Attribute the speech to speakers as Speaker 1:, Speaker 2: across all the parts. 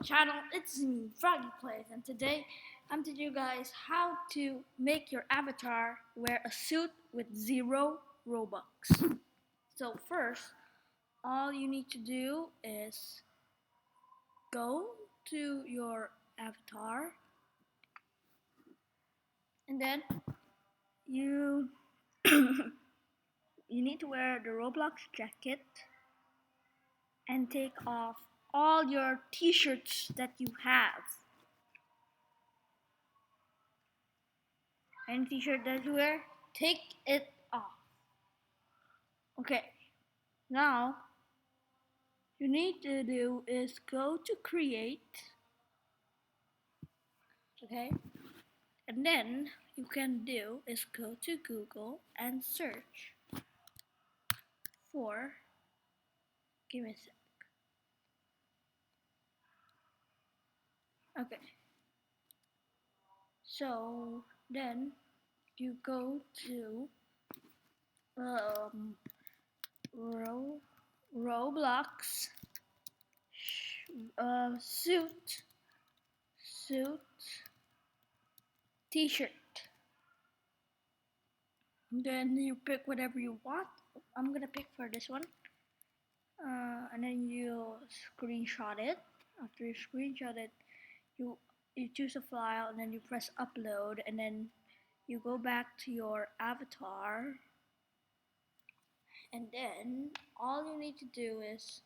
Speaker 1: channel. It's me, Froggy Plays, and today I'm teaching you guys how to make your avatar wear a suit with 0 Robux. So first, all you need to do is go to your avatar, and then you you need to wear the Roblox jacket and take off all your t-shirts that you have. Any t-shirt that you wear, take it off. Okay, now you need to do is go to create, okay, and then you can do is go to Google and search for, give me a sec. Okay, so then you go to Roblox suit t-shirt. Then you pick whatever you want. I'm gonna pick for this one. And then you screenshot it. After you screenshot it, you choose a file and then you press upload, and then you go back to your avatar, and then all you need to do is,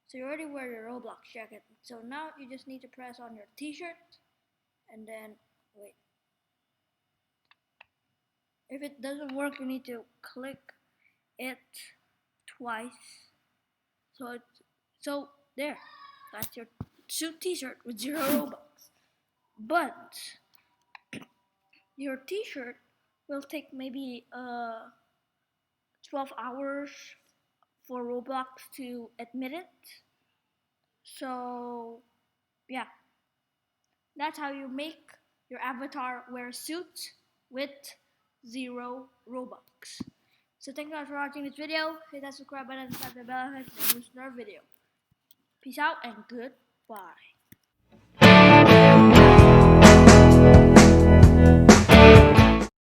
Speaker 1: so you already wear your Roblox jacket, so now you just need to press on your t-shirt, and then wait. If it doesn't work, you need to click it twice. So there, that's your suit t-shirt with 0 Robux. But your t-shirt will take maybe 12 hours for Roblox to admit it. So yeah, that's how you make your avatar wear a suit with 0 Robux. So thank you guys for watching this video. Hit that subscribe button and tap the bell icon to never miss another video. Peace out and goodbye.